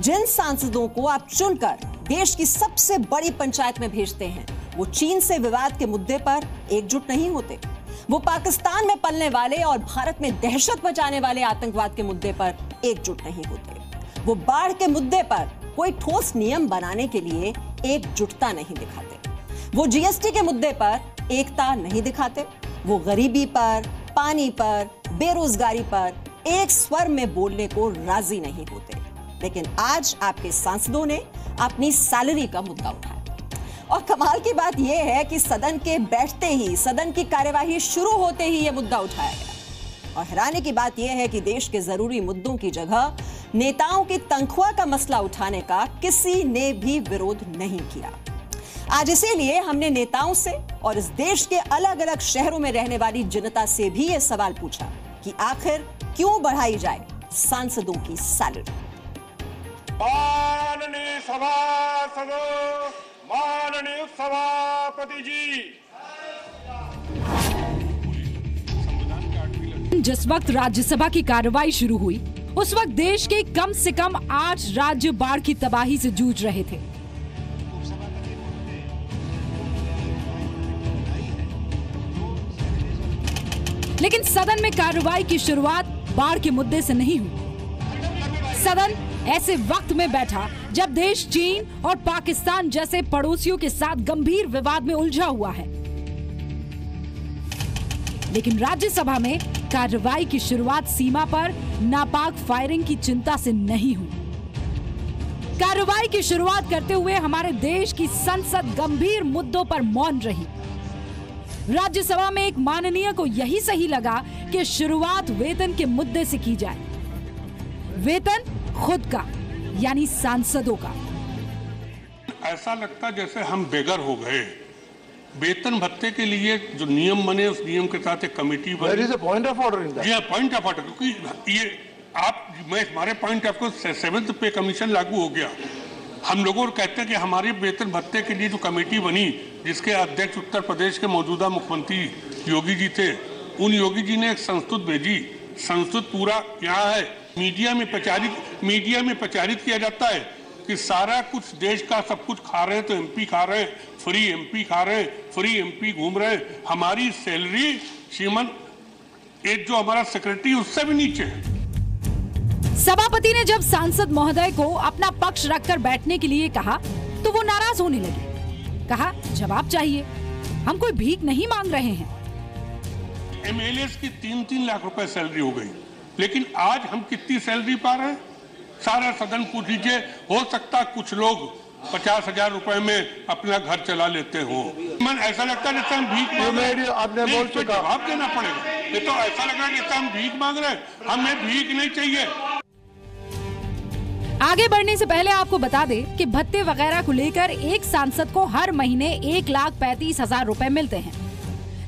जिन सांसदों को आप चुनकर देश की सबसे बड़ी पंचायत में भेजते हैं, वो चीन से विवाद के मुद्दे पर एकजुट नहीं होते। वो पाकिस्तान में पलने वाले और भारत में दहशत मचाने वाले आतंकवाद के मुद्दे पर एकजुट नहीं होते। वो बाढ़ के मुद्दे पर कोई ठोस नियम बनाने के लिए एकजुटता नहीं दिखाते। वो जीएसटी के मुद्दे पर एकता नहीं दिखाते। वो गरीबी पर, पानी पर, बेरोजगारी पर एक स्वर में बोलने को राजी नहीं होते। लेकिन आज आपके सांसदों ने अपनी सैलरी का मुद्दा उठाया और कमाल की बात यह है कि सदन के बैठते ही, सदन की कार्यवाही शुरू होते ही यह मुद्दा उठाया गया। और हैरानी की बात यह है कि देश के जरूरी मुद्दों की जगह नेताओं की तनख्वाह का मसला उठाने का किसी ने भी विरोध नहीं किया। आज इसीलिए हमने नेताओं से और इस देश के अलग अलग शहरों में रहने वाली जनता से भी यह सवाल पूछा कि आखिर क्यों बढ़ाई जाए सांसदों की सैलरी। माननीय सभासदों, माननीय सभापति जी, जिस वक्त राज्यसभा की कार्रवाई शुरू हुई उस वक्त देश के कम से कम 8 राज्य बाढ़ की तबाही से जूझ रहे थे। लेकिन सदन में कार्रवाई की शुरुआत बाढ़ के मुद्दे से नहीं हुई। सदन ऐसे वक्त में बैठा जब देश चीन और पाकिस्तान जैसे पड़ोसियों के साथ गंभीर विवाद में उलझा हुआ है। लेकिन राज्यसभा में कार्रवाई की शुरुआत सीमा पर नापाक फायरिंग की चिंता से नहीं हुई। कार्रवाई की शुरुआत करते हुए हमारे देश की संसद गंभीर मुद्दों पर मौन रही। राज्यसभा में एक माननीय को यही सही लगा कि शुरुआत वेतन के मुद्दे से की जाए। वेतन खुद का, यानी सांसदों का। ऐसा लगता जैसे हम बेघर हो गए। वेतन भत्ते के लिए जो नियम बने, उस नियम के साथ एक कमेटी बनी। There is a point of order in that. जी, पॉइंट ऑफ ऑर्डर, क्योंकि ये हमारे पॉइंट ऑफ 7th पे कमीशन लागू हो गया। हम लोगों को कहते हैं कि हमारे वेतन भत्ते के लिए जो कमेटी बनी, जिसके अध्यक्ष उत्तर प्रदेश के मौजूदा मुख्यमंत्री योगी जी थे, उन योगी जी ने एक संस्तुत भेजी। संस्तुत पूरा यहाँ है, मीडिया में प्रचारित किया जाता है कि सारा कुछ देश का सब कुछ खा रहे हैं, तो एमपी खा रहे हैं, फ्री एमपी खा रहे हैं, फ्री एमपी घूम रहे हैं। हमारी सैलरी श्रीमान एक जो हमारा सेक्रेटरी उससे भी नीचे है। सभापति ने जब सांसद महोदय को अपना पक्ष रखकर बैठने के लिए कहा तो वो नाराज होने लगे। कहा, जवाब चाहिए, हम कोई भीख नहीं मांग रहे हैं। एमएलए की 3-3 लाख रुपए सैलरी हो गई, लेकिन आज हम कितनी सैलरी पा रहे हैं? सारा सदन पूछ लीजिए। हो सकता कुछ लोग 50,000 रुपए में अपना घर चला लेते हो। मन ऐसा लगता है जैसे हम भीख मांग रहे हैं। आपने बोल चुका, जवाब देना पड़ेगा। ये तो ऐसा लग रहा है जैसे हम भीख मांग रहे हैं। हमें भीख नहीं चाहिए। आगे बढ़ने से पहले आपको बता दें कि भत्ते वगैरह को लेकर एक सांसद को हर महीने 1,35,000 रुपए मिलते हैं।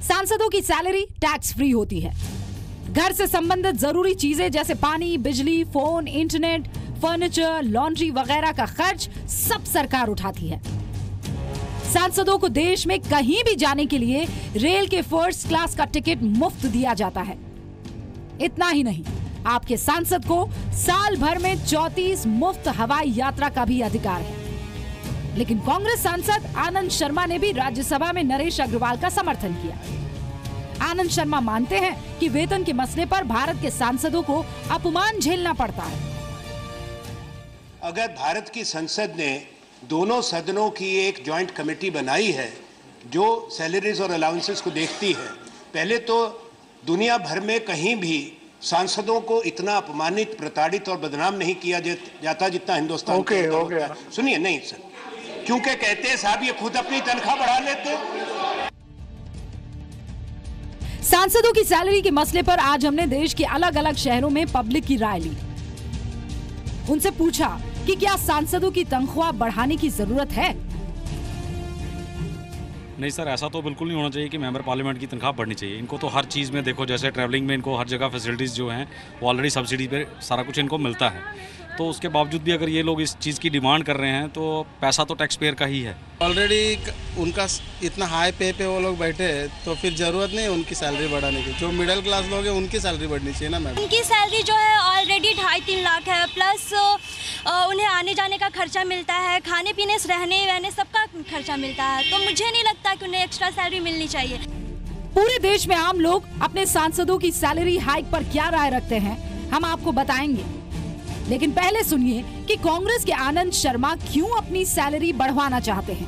सांसदों की सैलरी टैक्स फ्री होती है। घर से संबंधित जरूरी चीजें जैसे पानी, बिजली, फोन, इंटरनेट, फर्नीचर, लॉन्ड्री वगैरह का खर्च सब सरकार उठाती है। सांसदों को देश में कहीं भी जाने के लिए रेल के फर्स्ट क्लास का टिकट मुफ्त दिया जाता है। इतना ही नहीं, आपके सांसद को साल भर में 34 मुफ्त हवाई यात्रा का भी अधिकार है। लेकिन कांग्रेस सांसद आनंद शर्मा ने भी राज्यसभा में नरेश अग्रवाल का समर्थन किया। आनंद शर्मा मानते हैं कि वेतन के मसले पर भारत के सांसदों को अपमान झेलना पड़ता है। अगर भारत की संसद ने दोनों सदनों की एक जॉइंट कमेटी बनाई है जो सैलरीज और अलाउंसेस को देखती है, पहले तो दुनिया भर में कहीं भी सांसदों को इतना अपमानित, प्रताड़ित और बदनाम नहीं किया जाता जितना हिंदुस्तान Okay, हो गया। है। सुनिए, नहीं सर, क्योंकि कहते हैं साहब ये खुद अपनी तनख्वाह बढ़ा लेते हैं। सांसदों की सैलरी के मसले पर आज हमने देश के अलग अलग शहरों में पब्लिक की राय ली। उनसे पूछा कि क्या सांसदों की तनख्वाह बढ़ाने की जरूरत है। नहीं सर, ऐसा तो बिल्कुल नहीं होना चाहिए कि मेंबर पार्लियामेंट की तनख्वाह बढ़नी चाहिए। इनको तो हर चीज़ में देखो, जैसे ट्रैवलिंग में इनको हर जगह फैसिलिटीज़ जो हैं वो ऑलरेडी सब्सिडी पे सारा कुछ इनको मिलता है। तो उसके बावजूद भी अगर ये लोग इस चीज़ की डिमांड कर रहे हैं तो पैसा तो टैक्स पेयर का ही है। ऑलरेडी उनका इतना हाई पे वो लोग बैठे हैं, तो फिर ज़रूरत नहीं उनकी सैलरी बढ़ाने की। जो मिडिल क्लास लोग हैं उनकी सैलरी बढ़नी चाहिए ना मैम। उनकी सैलरी जो है ऑलरेडी 2.5-3 लाख है, प्लस उन्हें आने जाने का खर्चा मिलता है, खाने पीने रहने वहने सबका खर्चा मिलता है। तो मुझे नहीं लगता कि उन्हें एक्स्ट्रा सैलरी मिलनी चाहिए। पूरे देश में आम लोग अपने सांसदों की सैलरी हाइक पर क्या राय रखते हैं, हम आपको बताएंगे। लेकिन पहले सुनिए कि कांग्रेस के आनंद शर्मा क्यों अपनी सैलरी बढ़वाना चाहते हैं।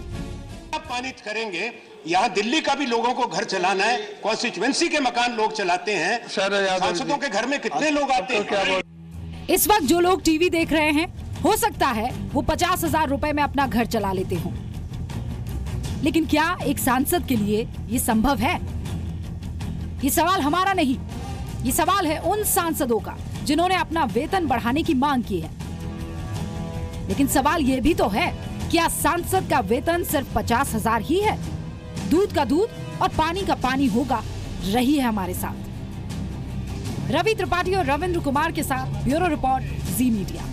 पानित करेंगे, यहाँ दिल्ली का भी लोगों को घर चलाना है, कॉन्स्टिट्यूएंसी के मकान लोग चलाते हैं, सांसदों के घर में कितने लोग आते हैं। इस वक्त जो लोग टीवी देख रहे हैं, हो सकता है वो 50,000 रुपए में अपना घर चला लेते हों, लेकिन क्या एक सांसद के लिए ये संभव है? ये सवाल हमारा नहीं, ये सवाल है उन सांसदों का जिन्होंने अपना वेतन बढ़ाने की मांग की है। लेकिन सवाल ये भी तो है, क्या सांसद का वेतन सिर्फ 50,000 ही है? दूध का दूध और पानी का पानी होगा। रही है हमारे साथ रवि त्रिपाठी और रविंद्र कुमार के साथ ब्यूरो रिपोर्ट, जी मीडिया।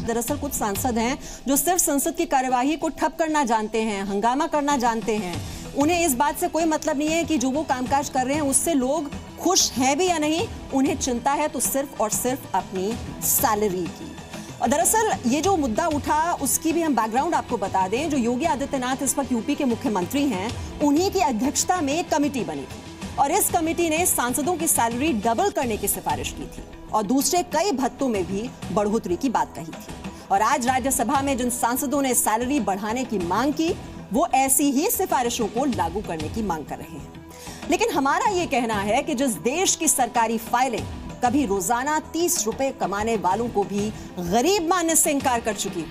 दरअसल कुछ सांसद हैं जो सिर्फ संसद की कार्यवाही को ठप करना जानते हैं, हंगामा करना जानते हैं। उन्हें इस बात से कोई मतलब नहीं है कि जो वो कामकाज कर रहे हैं उससे लोग खुश हैं भी या नहीं। उन्हें चिंता है तो सिर्फ और सिर्फ अपनी सैलरी की। और दरअसल ये जो मुद्दा उठा उसकी भी हम बैकग्राउंड आपको बता दें। जो योगी आदित्यनाथ इस वक्त यूपी के मुख्यमंत्री हैं, उन्हीं की अध्यक्षता में एक कमेटी बनी थी और इस कमेटी ने सांसदों की सैलरी डबल करने की सिफारिश की थी और दूसरे कई भत्तों में भी बढ़ोतरी की बात कही थी। और आज राज्यसभा में जिन सांसदों ने सैलरी बढ़ाने की मांग की, वो ऐसी ही सिफारिशों को लागू करने की मांग कर रहे हैं। लेकिन हमारा ये कहना है कि जिस देश की सरकारी फाइलें कभी रोजाना 30 रुपए कमाने वालों को भी गरीब मानने से इंकार कर चुकी,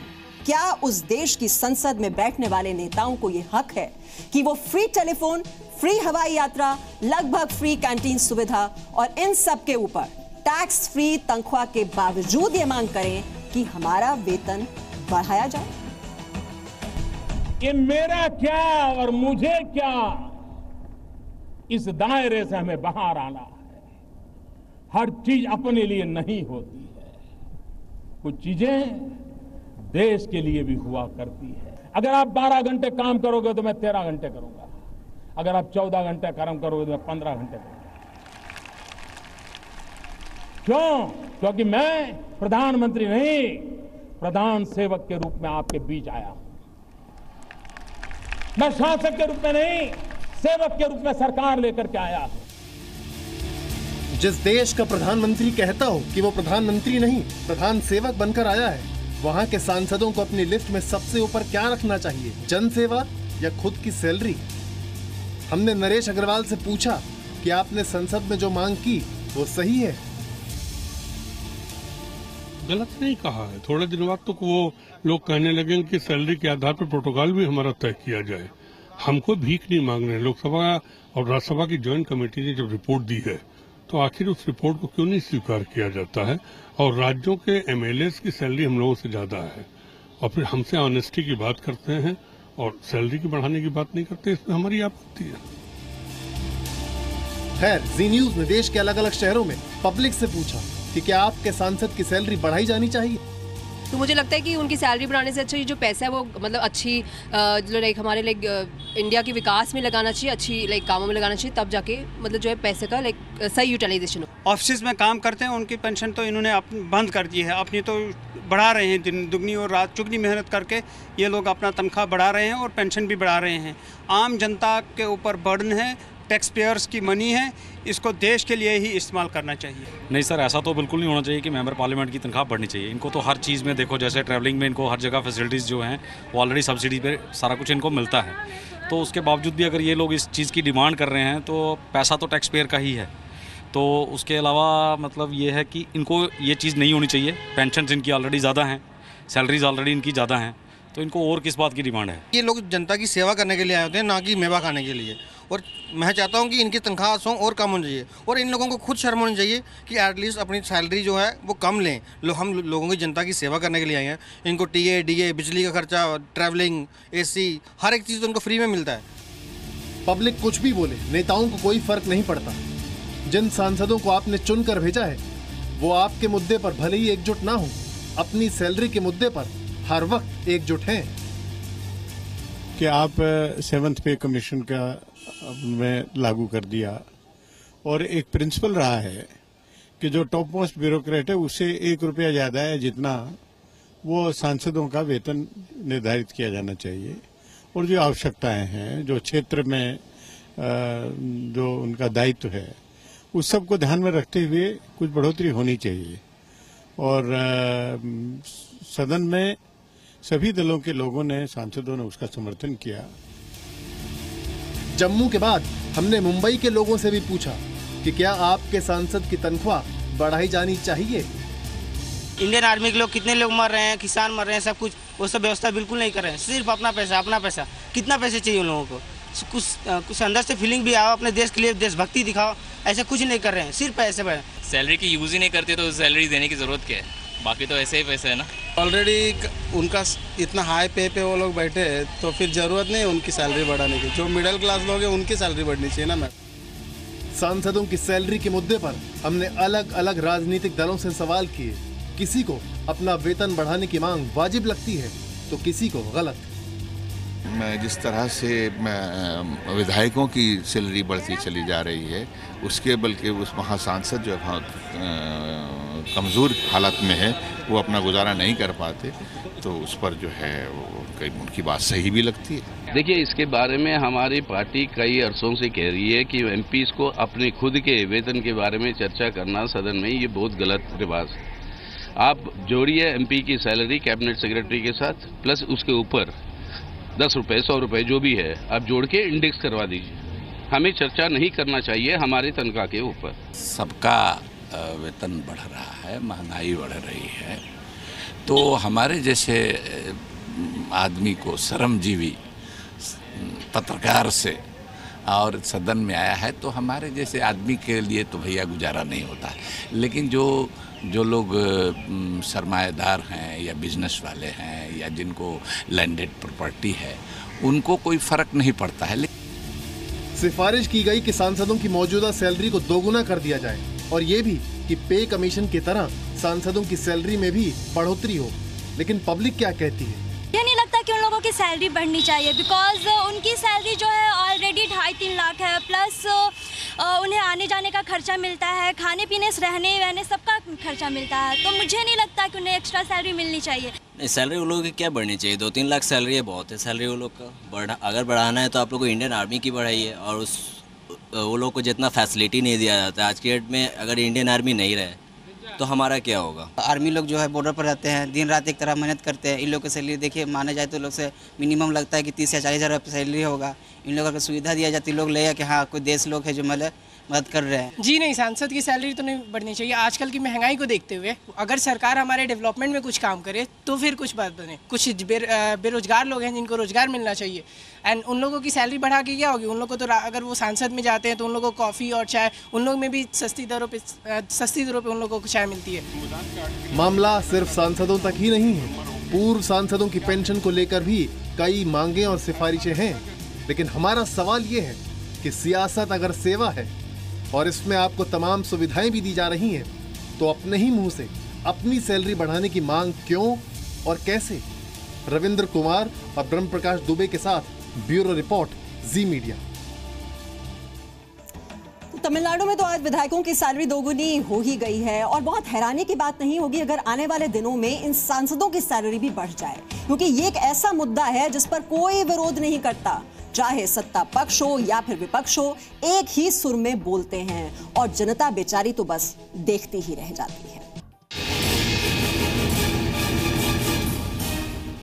क्या उस देश की संसद में बैठने वाले नेताओं को यह हक है कि वो फ्री टेलीफोन, फ्री हवाई यात्रा, लगभग फ्री कैंटीन सुविधा और इन सब के ऊपर टैक्स फ्री तनख्वाह के बावजूद ये मांग करें कि हमारा वेतन बढ़ाया जाए? ये मेरा क्या और मुझे क्या, इस दायरे से हमें बाहर आना है। हर चीज अपने लिए नहीं होती है, कुछ चीजें देश के लिए भी हुआ करती है। अगर आप 12 घंटे काम करोगे तो मैं 13 घंटे करूंगा, अगर आप 14 घंटे काम करोगे तो मैं 15 घंटे करूंगा। क्यों? क्योंकि मैं प्रधानमंत्री नहीं, प्रधान सेवक के रूप में आपके बीच आया हूं। मैं शासक के रूप में नहीं, सेवक के रूप में सरकार लेकर के आया हूं। जिस देश का प्रधानमंत्री कहता हो कि वो प्रधानमंत्री नहीं, प्रधान सेवक बनकर आया है, वहाँ के सांसदों को अपनी लिस्ट में सबसे ऊपर क्या रखना चाहिए, जनसेवा या खुद की सैलरी? हमने नरेश अग्रवाल से पूछा कि आपने संसद में जो मांग की वो सही है। गलत नहीं कहा है। थोड़े दिन बाद तो वो लोग कहने लगे कि सैलरी के आधार पर प्रोटोकॉल भी हमारा तय किया जाए। हमको भीख नहीं मांगने। लोकसभा और राज्यसभा की ज्वाइंट कमेटी ने जब रिपोर्ट दी है तो आखिर उस रिपोर्ट को क्यों नहीं स्वीकार किया जाता है? और राज्यों के एमएलएस की सैलरी हम लोगों से ज्यादा है और फिर हमसे ऑनेस्टी की बात करते हैं और सैलरी की बढ़ाने की बात नहीं करते, इसमें हमारी आपत्ति है। खैर, जी न्यूज ने देश के अलग अलग शहरों में पब्लिक से पूछा कि क्या आपके सांसद की सैलरी बढ़ाई जानी चाहिए। तो मुझे लगता है कि उनकी सैलरी बढ़ाने से अच्छा जो पैसा है वो मतलब अच्छी जो लाइक हमारे लाइक इंडिया के विकास में लगाना चाहिए, अच्छी लाइक कामों में लगाना चाहिए, तब जाके मतलब जो है पैसे का लाइक सही यूटिलाइजेशन हो। ऑफिस में काम करते हैं उनकी पेंशन तो इन्होंने बंद कर दी है, अपनी तो बढ़ा रहे हैं, दिन दुगनी और रात चुगनी मेहनत करके ये लोग अपना तनख्वाह बढ़ा रहे हैं और पेंशन भी बढ़ा रहे हैं। आम जनता के ऊपर बर्डन है, टैक्स पेयर्स की मनी है, इसको देश के लिए ही इस्तेमाल करना चाहिए। नहीं सर, ऐसा तो बिल्कुल नहीं होना चाहिए कि मेंबर पार्लियामेंट की तनख्वाह बढ़नी चाहिए। इनको तो हर चीज़ में देखो, जैसे ट्रैवलिंग में इनको हर जगह फैसिलिटीज़ जो हैं वो ऑलरेडी सब्सिडी पे सारा कुछ इनको मिलता है। तो उसके बावजूद भी अगर ये लोग इस चीज़ की डिमांड कर रहे हैं तो पैसा तो टैक्स पेयर का ही है। तो उसके अलावा मतलब ये है कि इनको ये चीज़ नहीं होनी चाहिए। पेंशन इनकी ऑलरेडी ज़्यादा हैं, सैलरीज ऑलरेडी इनकी ज़्यादा हैं, तो इनको और किस बात की डिमांड है? ये लोग जनता की सेवा करने के लिए आए होते हैं, ना कि मेवा खाने के लिए। और मैं चाहता हूं कि इनकी तनख्वाह और कम होनी चाहिए और इन लोगों को खुद शर्म होनी चाहिए कि एटलीस्ट अपनी सैलरी जो है वो कम लें। हम लोगों की जनता की सेवा करने के लिए आए हैं। इनको टीए, डीए, बिजली का खर्चा, ट्रैवलिंग, एसी, हर एक चीज़ तो उनको फ्री में मिलता है। पब्लिक कुछ भी बोले, नेताओं को कोई फर्क नहीं पड़ता। जिन सांसदों को आपने चुनकर भेजा है वो आपके मुद्दे पर भले ही एकजुट ना हो, अपनी सैलरी के मुद्दे पर हर वक्त एकजुट हैं। कि आप 7th पे कमीशन का में लागू कर दिया और एक प्रिंसिपल रहा है कि जो टॉप मोस्ट ब्यूरोक्रेट है उससे 1 रुपया ज्यादा है जितना वो सांसदों का वेतन निर्धारित किया जाना चाहिए, और जो आवश्यकताएं हैं, जो क्षेत्र में जो उनका दायित्व है, उस सब को ध्यान में रखते हुए कुछ बढ़ोतरी होनी चाहिए। और सदन में सभी दलों के लोगों ने, सांसदों ने उसका समर्थन किया। जम्मू के बाद हमने मुंबई के लोगों से भी पूछा कि क्या आपके सांसद की तनख्वाह बढ़ाई जानी चाहिए। इंडियन आर्मी के लोग कितने लोग मर रहे हैं, किसान मर रहे हैं, सब कुछ वो सब व्यवस्था बिल्कुल नहीं कर रहे हैं। सिर्फ अपना पैसा। कितना पैसे चाहिए उन लोगों को? कुछ अंदर से फीलिंग भी आओ, अपने देश के लिए देशभक्ति दिखाओ। ऐसा कुछ नहीं कर रहे हैं, सिर्फ पैसे पर। सैलरी की यूज ही नहीं करते तो सैलरी देने की जरूरत क्या है? बाकी तो ऐसे ही पैसे है ना। ऑलरेडी उनका इतना हाई पे वो लोग बैठे हैं, तो फिर जरूरत नहीं उनकी सैलरी बढ़ाने की। जो मिडिल क्लास लोग हैं उनकी सैलरी बढ़नी चाहिए ना मैम। सांसदों की सैलरी के मुद्दे पर हमने अलग अलग राजनीतिक दलों से सवाल किए। किसी को अपना वेतन बढ़ाने की मांग वाजिब लगती है तो किसी को गलत। जिस तरह से विधायकों की सैलरी बढ़ती चली जा रही है, उसके बल्कि उस महासांसद जो बहुत कमज़ोर हालत में है, वो अपना गुजारा नहीं कर पाते, तो उस पर जो है वो कई उनकी बात सही भी लगती है। देखिए, इसके बारे में हमारी पार्टी कई अरसों से कह रही है कि एमपीज़ को अपने खुद के वेतन के बारे में चर्चा करना सदन में ये बहुत गलत रिवाज। आप जोड़िए एमपी की सैलरी कैबिनेट सेक्रेटरी के साथ, प्लस उसके ऊपर 10 रुपये 100 रुपये जो भी है आप जोड़ के इंडेक्स करवा दीजिए। हमें चर्चा नहीं करना चाहिए हमारी तनख्वाह के ऊपर। सबका वेतन बढ़ रहा है, महंगाई बढ़ रही है, तो हमारे जैसे आदमी को, श्रमजीवी पत्रकार से और सदन में आया है, तो हमारे जैसे आदमी के लिए तो भैया गुजारा नहीं होता है। लेकिन जो लोग सरमाएदार हैं या बिजनेस वाले हैं या जिनको लैंडेड प्रॉपर्टी है, उनको कोई फर्क नहीं पड़ता है। सिफारिश की गई कि सांसदों की मौजूदा सैलरी को दोगुना कर दिया जाए और ये भी कि पे कमीशन की तरह सांसदों की सैलरी में भी बढ़ोतरी हो। लेकिन पब्लिक क्या कहती है? ये नहीं लगता कि उन लोगों की सैलरी बढ़नी चाहिए, बिकॉज उनकी सैलरी जो है ऑलरेडी 2.5-3 लाख है, प्लस उन्हें आने जाने का खर्चा मिलता है, खाने पीने रहने वहने सबका खर्चा मिलता है। तो मुझे नहीं लगता कि उन्हें एक्स्ट्रा सैलरी मिलनी चाहिए। सैलरी उन लोगों की क्या बढ़नी चाहिए? 2-3 लाख सैलरी है, बहुत है सैलरी वो लोग का। अगर बढ़ाना है तो आप लोग को इंडियन आर्मी की बढ़ाइए, और वो लोग को जितना फैसिलिटी नहीं दिया जाता है आज की डेट में, अगर इंडियन आर्मी नहीं रहे तो हमारा क्या होगा? आर्मी लोग जो है बॉर्डर पर रहते हैं, दिन रात एक तरह मेहनत करते हैं। इन लोग की सैलरी देखिए, माने जाए तो लोग से मिनिमम लगता है कि 30 या 40 हज़ार सैलरी होगा। इन लोगों को सुविधा दिया जाती, लोग ले कि हाँ कोई देश लोग है जो मदद कर रहे हैं। जी नहीं, सांसद की सैलरी तो नहीं बढ़नी चाहिए। आजकल की महंगाई को देखते हुए अगर सरकार हमारे डेवलपमेंट में कुछ काम करे तो फिर कुछ बात बने। कुछ बेरोजगार लोग हैं जिनको रोजगार मिलना चाहिए, एंड उन लोगों की सैलरी बढ़ा के क्या होगी? उन लोगों को तो अगर वो सांसद में जाते हैं तो उन लोगों को कॉफ़ी और चाय, उन लोग में भी सस्ती दरों पे उन लोगों को चाय मिलती है। मामला सिर्फ सांसदों तक ही नहीं है, पूर्व सांसदों की पेंशन को लेकर भी कई मांगे और सिफारिशें हैं। लेकिन हमारा सवाल ये है कि सियासत अगर सेवा है और इसमें आपको तमाम सुविधाएं भी दी जा रही हैं, तो अपने ही मुंह से अपनी सैलरी बढ़ाने की मांग क्यों और कैसे? रविंद्र कुमार और ब्रह्म प्रकाश दुबे के साथ ब्यूरो रिपोर्ट, जी मीडिया। तमिलनाडु में तो आज विधायकों की सैलरी दोगुनी हो ही गई है, और बहुत हैरानी की बात नहीं होगी अगर आने वाले दिनों में इन सांसदों की सैलरी भी बढ़ जाए, क्योंकि ये एक ऐसा मुद्दा है जिस पर कोई विरोध नहीं करता। चाहे सत्ता पक्ष हो या फिर विपक्ष हो, एक ही सुर में बोलते हैं और जनता बेचारी तो बस देखती ही रह जाती है।